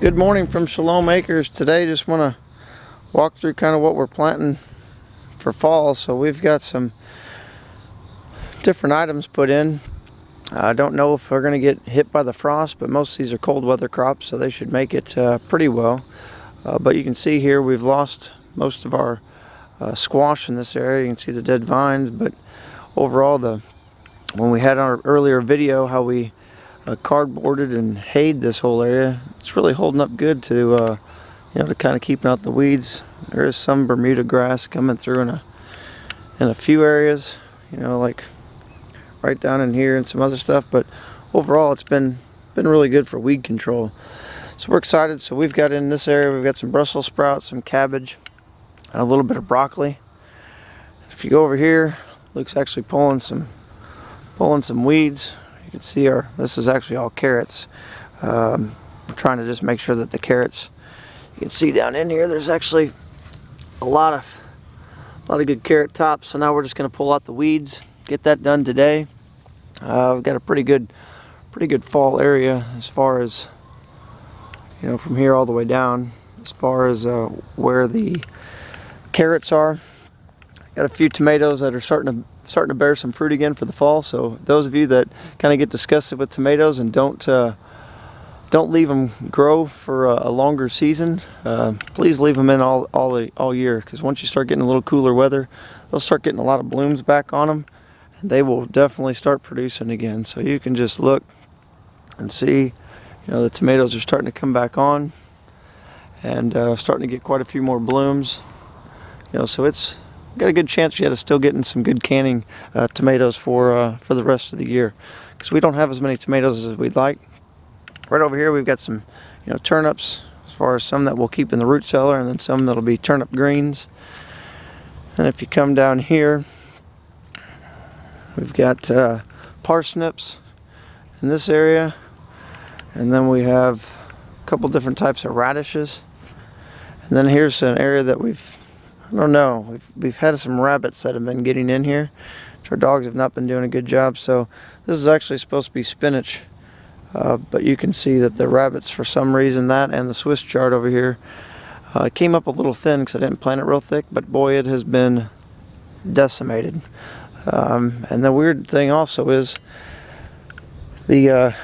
Good morning from Shalom Acres. Today just want to walk through kind of what we're planting for fall. So we've got some different items put in. I don't know if we're going to get hit by the frost, but most of these are cold weather crops, so they should make it pretty well. But you can see here we've lost most of our squash in this area. You can see the dead vines, but overall, when we had our earlier video how we cardboarded and hayed this whole area, it's really holding up good to to kind of keeping out the weeds. There is some Bermuda grass coming through in a few areas, like right down in here and some other stuff, but overall it's been really good for weed control. So we're excited. So we've got in this area, we've got some Brussels sprouts, some cabbage, and a little bit of broccoli. If you go over here, Luke's actually pulling some weeds. You can see this is actually all carrots. We're trying to just make sure that the carrots, you can see down in here, there's actually a lot of good carrot tops. So now we're just going to pull out the weeds, get that done today. We've got a pretty good fall area as far as, from here all the way down, as far as where the carrots are. Got a few tomatoes that are starting to bear some fruit again for the fall. So those of you that kind of get disgusted with tomatoes and don't leave them grow for a longer season, please leave them in all year, because once you start getting a little cooler weather, they'll start getting a lot of blooms back on them, and they will definitely start producing again. So you can just look and see, the tomatoes are starting to come back on and starting to get quite a few more blooms. So it's got a good chance yet of still getting some good canning tomatoes for the rest of the year, because we don't have as many tomatoes as we'd like. Right over here we've got some turnips, as far as some that we'll keep in the root cellar, and then some that'll be turnip greens. And if you come down here, we've got parsnips in this area, and then we have a couple different types of radishes. And then here's an area that we've had some rabbits that have been getting in here, which our dogs have not been doing a good job. So this is actually supposed to be spinach, but you can see that the rabbits, for some reason, that and the Swiss chard over here came up a little thin because I didn't plant it real thick, but boy, it has been decimated. And the weird thing also is the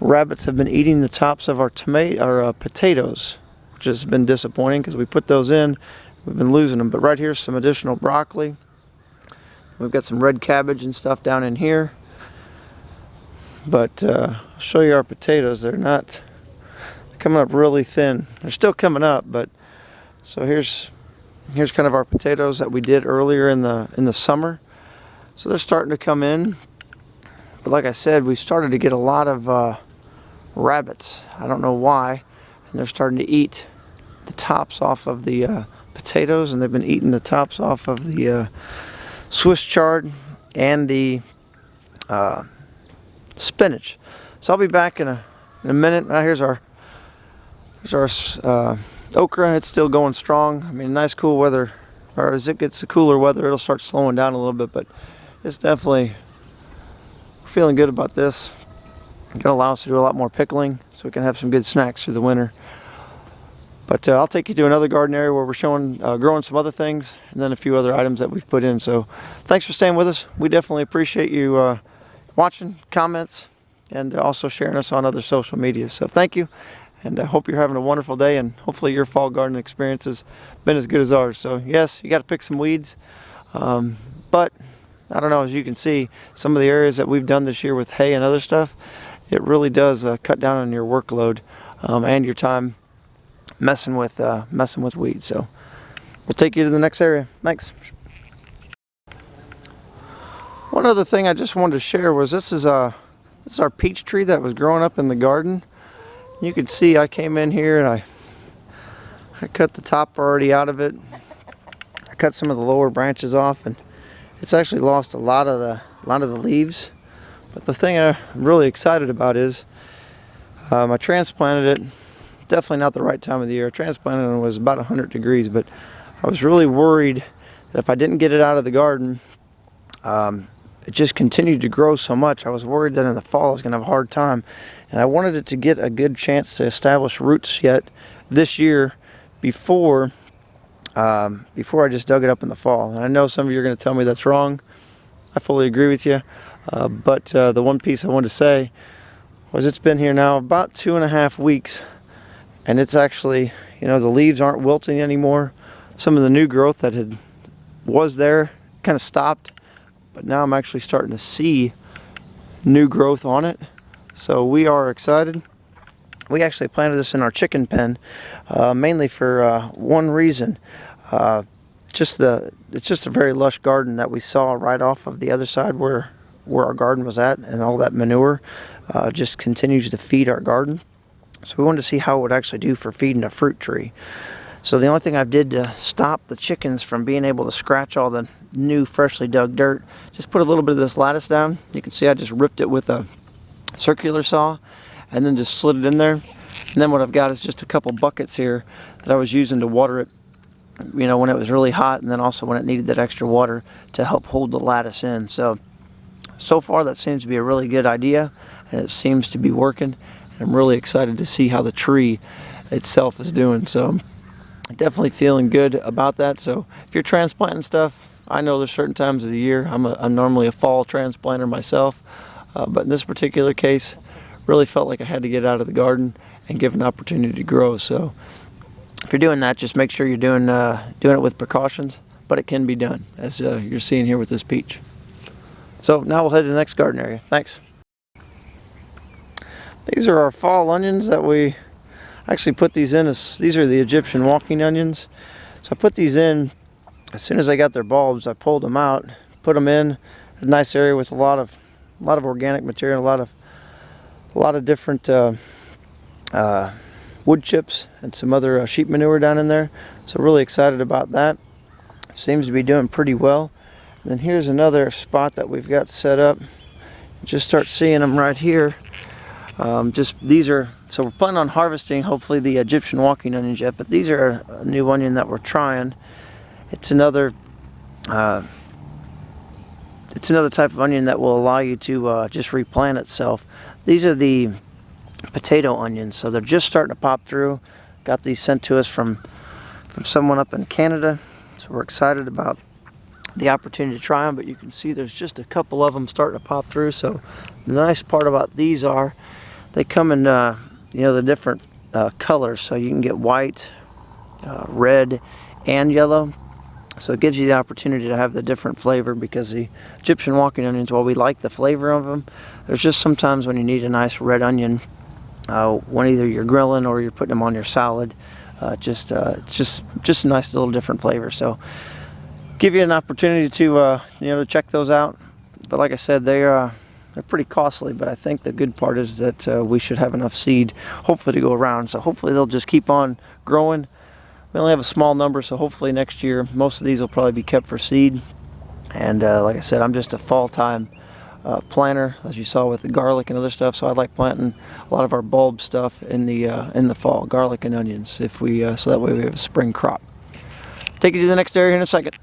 rabbits have been eating the tops of our potatoes, which has been disappointing because we put those in. We've been losing them. But right here's some additional broccoli. We've got some red cabbage and stuff down in here. But I'll show you our potatoes. They're coming up really thin. They're still coming up, but so here's kind of our potatoes that we did earlier in the summer. So they're starting to come in. But like I said, we started to get a lot of rabbits. I don't know why. And they're starting to eat the tops off of the potatoes, and they've been eating the tops off of the Swiss chard and the spinach. So I'll be back in a minute. Now here's our okra. It's still going strong. I mean, nice cool weather, or as it gets the cooler weather, it'll start slowing down a little bit, but it's definitely, we're feeling good about this. It's gonna allow us to do a lot more pickling, so we can have some good snacks through the winter. But I'll take you to another garden area where we're showing growing some other things, and then a few other items that we've put in. So thanks for staying with us. We definitely appreciate you watching, comments, and also sharing us on other social media. So thank you, and I hope you're having a wonderful day, and hopefully your fall garden experience has been as good as ours. So yes, you got to pick some weeds, but I don't know, as you can see, some of the areas that we've done this year with hay and other stuff, it really does cut down on your workload and your time messing with weeds. So we'll take you to the next area. Thanks. One other thing I just wanted to share was this is our peach tree that was growing up in the garden. You can see I came in here and I cut the top already out of it. I cut some of the lower branches off, and it's actually lost a lot of the leaves. But the thing I'm really excited about is I transplanted it. Definitely not the right time of the year. I transplanted it, it was about 100 degrees, but I was really worried that if I didn't get it out of the garden, it just continued to grow so much. I was worried that in the fall I was going to have a hard time, and I wanted it to get a good chance to establish roots yet this year before I just dug it up in the fall. And I know some of you are going to tell me that's wrong. I fully agree with you, but the one piece I wanted to say was it's been here now about 2.5 weeks, and it's actually, you know, the leaves aren't wilting anymore. Some of the new growth that was there kind of stopped, but now I'm actually starting to see new growth on it. So we are excited. We actually planted this in our chicken pen, mainly for one reason. It's just a very lush garden that we saw right off of the other side where our garden was at, and all that manure just continues to feed our garden. So we wanted to see how it would actually do for feeding a fruit tree. So the only thing I did to stop the chickens from being able to scratch all the new freshly dug dirt, just put a little bit of this lattice down. You can see I just ripped it with a circular saw and then just slid it in there. And then what I've got is just a couple buckets here that I was using to water it, you know, when it was really hot, and then also when it needed that extra water to help hold the lattice in. So far that seems to be a really good idea, and it seems to be working. I'm really excited to see how the tree itself is doing. So definitely feeling good about that. So if you're transplanting stuff, I know there's certain times of the year. I'm normally a fall transplanter myself, but in this particular case, really felt like I had to get out of the garden and give an opportunity to grow. So if you're doing that, just make sure you're doing it with precautions, but it can be done, as you're seeing here with this peach. So now we'll head to the next garden area. Thanks. These are our fall onions that we actually put these in. These are the Egyptian walking onions. So I put these in as soon as I got their bulbs. I pulled them out, put them in a nice area with a lot of organic material, a lot of different wood chips and some other sheep manure down in there. So really excited about that. Seems to be doing pretty well. And then here's another spot that we've got set up. Just start seeing them right here. So we're planning on harvesting hopefully the Egyptian walking onions yet, but these are a new onion that we're trying. It's another type of onion that will allow you to just replant itself. These are the potato onions, so they're just starting to pop through. Got these sent to us from someone up in Canada, so we're excited about the opportunity to try them. But you can see there's just a couple of them starting to pop through. So the nice part about these are they come in the different colors, so you can get white, red, and yellow. So it gives you the opportunity to have the different flavor, because the Egyptian walking onions, while we like the flavor of them, there's just sometimes when you need a nice red onion, when either you're grilling or you're putting them on your salad, just a nice little different flavor. So give you an opportunity to to check those out. But like I said, they're pretty costly, but I think the good part is that we should have enough seed hopefully to go around. So hopefully they'll just keep on growing. We only have a small number, so hopefully next year most of these will probably be kept for seed. And like I said, I'm just a fall time planter, as you saw with the garlic and other stuff. So I like planting a lot of our bulb stuff in the fall, garlic and onions, so that way we have a spring crop. Take you to the next area in a second.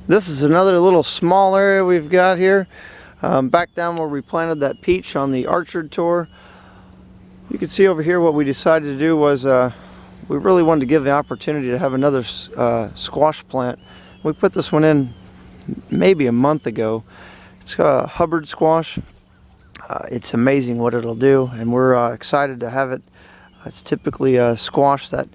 This is another little small area we've got here, back down where we planted that peach on the orchard tour. You can see over here what we decided to do was we really wanted to give the opportunity to have another squash plant. We put this one in maybe a month ago. It's a Hubbard squash. It's amazing what it'll do, and we're excited to have it. It's typically a squash that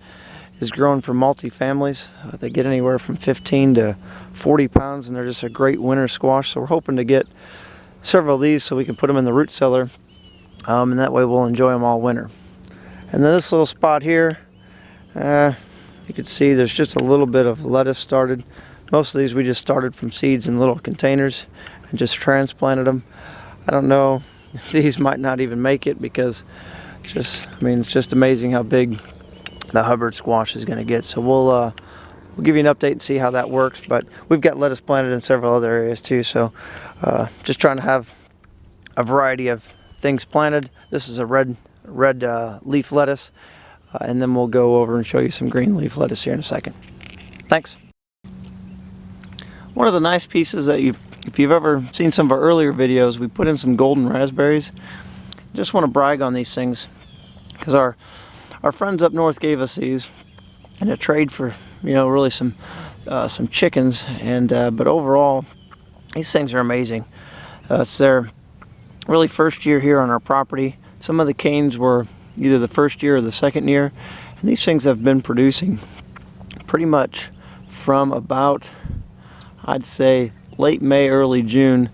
is grown for multi-families. They get anywhere from 15 to 40 pounds, and they're just a great winter squash. So we're hoping to get several of these so we can put them in the root cellar, and that way we'll enjoy them all winter. And then this little spot here, you can see there's just a little bit of lettuce started. Most of these we just started from seeds in little containers and just transplanted them. I don't know, these might not even make it, because it's just amazing how big the Hubbard squash is going to get. So we'll give you an update and see how that works. But we've got lettuce planted in several other areas too, so just trying to have a variety of things planted. This is a red leaf lettuce, and then we'll go over and show you some green leaf lettuce here in a second. Thanks. One of the nice pieces that if you've ever seen some of our earlier videos, we put in some golden raspberries. Just want to brag on these things because our friends up north gave us these in a trade for, you know, really some chickens, and but overall these things are amazing. It's their really first year here on our property. Some of the canes were either the first year or the second year, and these things have been producing pretty much from about, I'd say, late May, early June,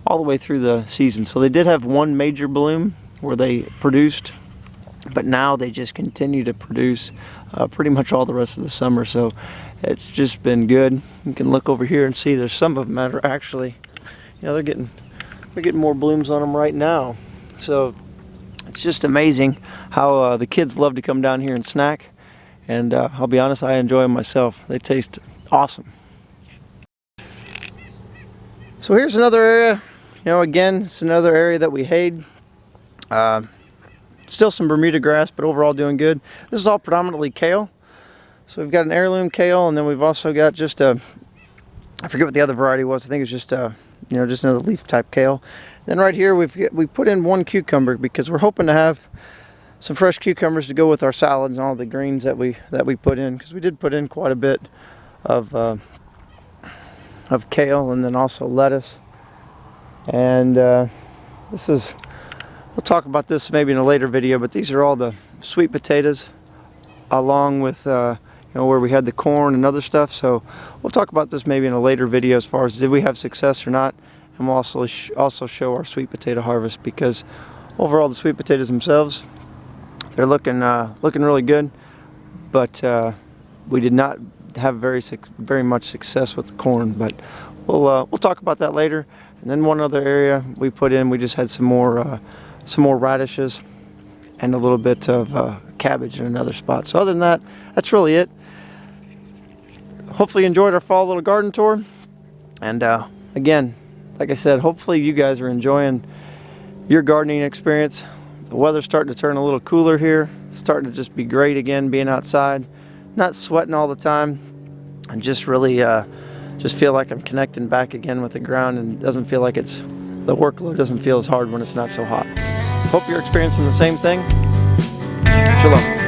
all the way through the season. So they did have one major bloom where they produced, but now they just continue to produce pretty much all the rest of the summer. So it's just been good. You can look over here and see there's some of them that are actually, you know, they're getting more blooms on them right now. So it's just amazing how the kids love to come down here and snack, and I'll be honest, I enjoy them myself. They taste awesome. So here's another area, you know, again, it's another area that we hayed. Still some Bermuda grass, but overall doing good. This is all predominantly kale. So we've got an heirloom kale, and then we've also got just I forget what the other variety was. I think it's just you know, just another leaf type kale. Then right here we put in one cucumber because we're hoping to have some fresh cucumbers to go with our salads and all the greens that we put in, because we did put in quite a bit of kale and then also lettuce. And this is, we'll talk about this maybe in a later video, but these are all the sweet potatoes along with you know, where we had the corn and other stuff. So we'll talk about this maybe in a later video as far as did we have success or not, and we'll also show our sweet potato harvest, because overall the sweet potatoes themselves, they're looking really good, but we did not have very much success with the corn. But we'll talk about that later. And then one other area we put in, we just had some more radishes and a little bit of cabbage in another spot. So other than that, that's really it. Hopefully you enjoyed our fall little garden tour, and again, like I said, hopefully you guys are enjoying your gardening experience. The weather's starting to turn a little cooler here. It's starting to just be great again being outside, not sweating all the time, and just really just feel like I'm connecting back again with the ground, and it doesn't feel like the workload doesn't feel as hard when it's not so hot. Hope you're experiencing the same thing. Shalom.